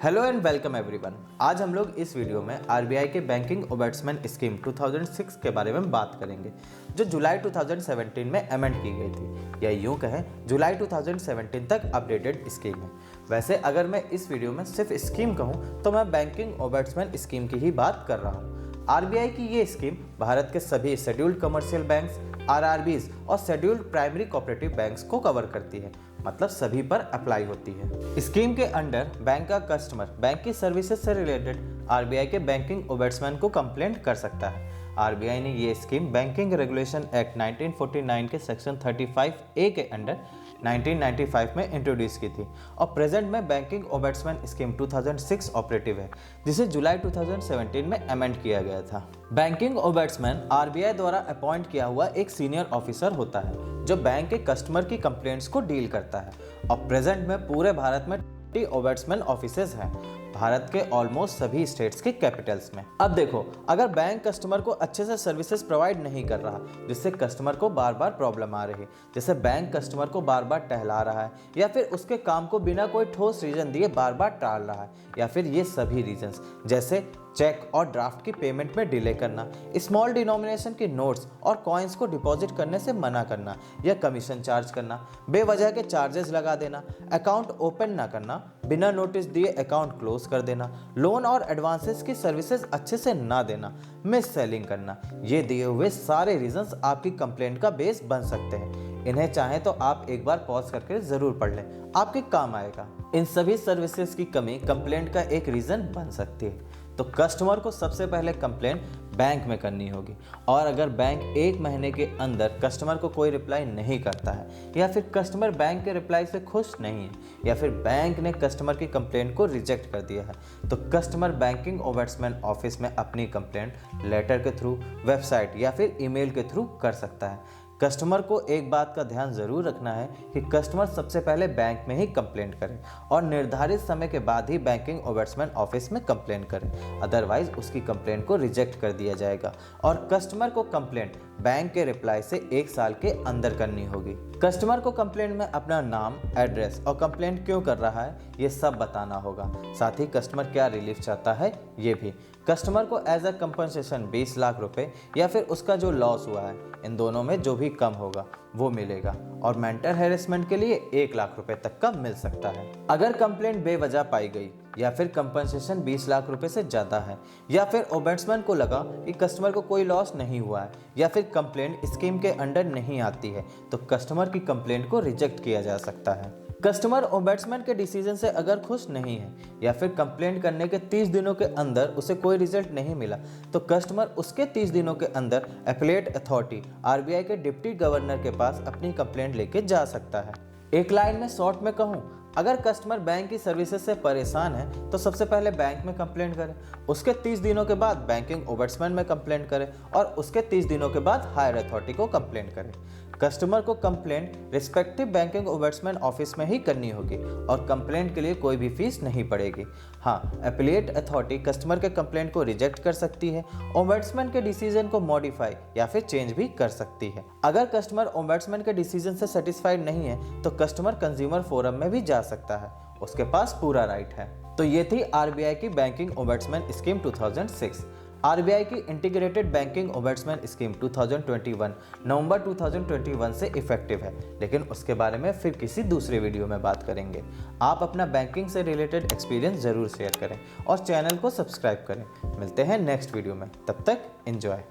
Hello and welcome everyone. आज हम लोग इस वीडियो में आरबीआई के बैंकिंग ओम्बड्समैन स्कीम 2006 के बारे में बात करेंगे, जो जुलाई 2017 में अमेंड की गई थी, या यूँ कहें जुलाई 2017 तक अपडेटेड स्कीम है। वैसे अगर मैं इस वीडियो में सिर्फ स्कीम कहूँ तो मैं बैंकिंग ओम्बड्समैन स्कीम की ही बात कर रहा हूँ। आरबीआई की ये स्कीम भारत के सभी शेड्यूल्ड कमर्शियल बैंक्स, आरआरबीज और शेड्यूल्ड प्राइमरी कोऑपरेटिव बैंक्स को कवर करती है, मतलब सभी पर अप्लाई होती है। स्कीम के अंडर बैंक का कस्टमर बैंक की सर्विसेज से रिलेटेड आरबीआई के बैंकिंग ओम्बड्समैन को कंप्लेंट कर सकता है। आरबीआई ने ये स्कीम बैंकिंग रेगुलेशन एक्ट 1949 के सेक्शन 35A के अंडर 1995 में इंट्रोड्यूस की थी और प्रेजेंट में बैंकिंग ओम्बड्समैन स्कीम 2006 ऑपरेटिव है, जिसे जुलाई 2017 में अमेंड किया गया था। बैंकिंग ओम्बड्समैन आरबीआई द्वारा अपॉइंट किया हुआ एक सीनियर ऑफिसर होता है जो बैंक के कस्टमर की कंप्लेंट्स को डील करता है और प्रेजेंट में पूरे भारत में ओम्बड्समैन ऑफिसेज हैं, भारत के ऑलमोस्ट सभी स्टेट्स के कैपिटल्स में। अब देखो, अगर बैंक कस्टमर को अच्छे से सर्विसेज प्रोवाइड नहीं कर रहा, जिससे कस्टमर को बार बार प्रॉब्लम आ रही, जैसे बैंक कस्टमर को बार बार टहला रहा है या फिर उसके काम को बिना कोई ठोस रीजन दिए बार बार टाल रहा है, या फिर ये सभी रीजंस जैसे चेक और ड्राफ्ट की पेमेंट में डिले करना, स्मॉल डिनोमिनेशन के नोट्स और कॉइन्स को डिपॉजिट करने से मना करना या कमीशन चार्ज करना, बेवजह के चार्जेस लगा देना, अकाउंट ओपन ना करना, बिना नोटिस दिए अकाउंट क्लोज कर देना, लोन और एडवांसेस की सर्विसेज अच्छे से ना देना, मिस सेलिंग करना, ये दिए हुए सारे रीजंस आपकी कंप्लेंट का बेस बन सकते हैं। इन्हें चाहें तो आप एक बार पॉज करके जरूर पढ़ लें, आपके काम आएगा। इन सभी सर्विसेज की कमी कंप्लेंट का एक रीजन बन सकती है, तो कस्टमर को सबसे पहले कंप्लेंट बैंक में करनी होगी और अगर बैंक 1 महीने के अंदर कस्टमर को कोई रिप्लाई नहीं करता है या फिर कस्टमर बैंक के रिप्लाई से खुश नहीं है या फिर बैंक ने कस्टमर की कंप्लेंट को रिजेक्ट कर दिया है, तो कस्टमर बैंकिंग ओम्बड्समैन ऑफिस में अपनी कंप्लेंट लेटर के थ्रू, वेबसाइट या फिर ईमेल के थ्रू कर सकता है। कस्टमर को एक बात का ध्यान जरूर रखना है कि कस्टमर सबसे पहले बैंक में ही कंप्लेंट करे और निर्धारित समय के बाद ही बैंकिंग ओम्बड्समैन ऑफिस में कंप्लेंट करे, अदरवाइज उसकी कंप्लेंट को रिजेक्ट कर दिया जाएगा और कस्टमर को कंप्लेंट बैंक के रिप्लाई से 1 साल के अंदर करनी होगी। कस्टमर को कंप्लेंट में अपना नाम, एड्रेस और कंप्लेंट क्यों कर रहा है ये सब बताना होगा, साथ ही कस्टमर क्या रिलीफ चाहता है ये भी। कस्टमर को एज अ कंपनसेशन 20 लाख रुपए या फिर उसका जो लॉस हुआ है, इन दोनों में जो भी कम होगा वो मिलेगा और मेंटल हैरेसमेंट के लिए 1 लाख रुपए तक का मिल सकता है। अगर कंप्लेंट बेवजह पाई गई या फिर कंपनसेशन 20 लाख रुपए से ज़्यादा है या फिर ओम्बड्समैन को लगा कि कस्टमर को कोई लॉस नहीं हुआ है या फिर कंप्लेंट स्कीम के अंडर नहीं आती है, तो कस्टमर की कंप्लेंट को रिजेक्ट किया जा सकता है। कस्टमर ओम्बड्समैन के डिसीजन से अगर खुश नहीं है या फिर कंप्लेंट करने के 30 दिनों के अंदर उसे कोई रिजल्ट नहीं मिला, तो कस्टमर उसके 30 दिनों के अंदर अपीलेट अथॉरिटी आरबीआई के डिप्टी गवर्नर के पास अपनी कंप्लेंट लेके जा सकता है। एक लाइन में शॉर्ट में कहूँ, अगर कस्टमर बैंक की सर्विसेज से परेशान है तो सबसे पहले बैंक में कंप्लेंट करें, उसके 30 दिनों के बाद बैंकिंग ओम्बड्समैन में कंप्लेंट करें और उसके 30 दिनों के बाद हायर अथॉरिटी को कंप्लेंट करें। कस्टमर को complaint respective banking ombudsman office में ही करनी होगी और कंप्लेंट के लिए कोई भी फीस नहीं पड़ेगी। हाँ, अपीलेट अथॉरिटी कस्टमर के कंप्लेंट को रिजेक्ट कर सकती है, ओम्बड्समैन के डिसीजन को मॉडिफाई या फिर चेंज भी कर सकती है। अगर कस्टमर ओम्बड्समैन के डिसीजन से सेटिस्फाइड नहीं है तो कस्टमर कंज्यूमर फोरम में भी जा सकता है, उसके पास पूरा राइट है। तो ये थी आरबीआई की बैंकिंग ओम्बड्समैन स्कीम 2006। आरबीआई की इंटीग्रेटेड बैंकिंग ओम्बड्समैन स्कीम 2021 नवंबर 2021 से इफेक्टिव है, लेकिन उसके बारे में फिर किसी दूसरे वीडियो में बात करेंगे। आप अपना बैंकिंग से रिलेटेड एक्सपीरियंस जरूर शेयर करें और चैनल को सब्सक्राइब करें। मिलते हैं नेक्स्ट वीडियो में, तब तक एंजॉय।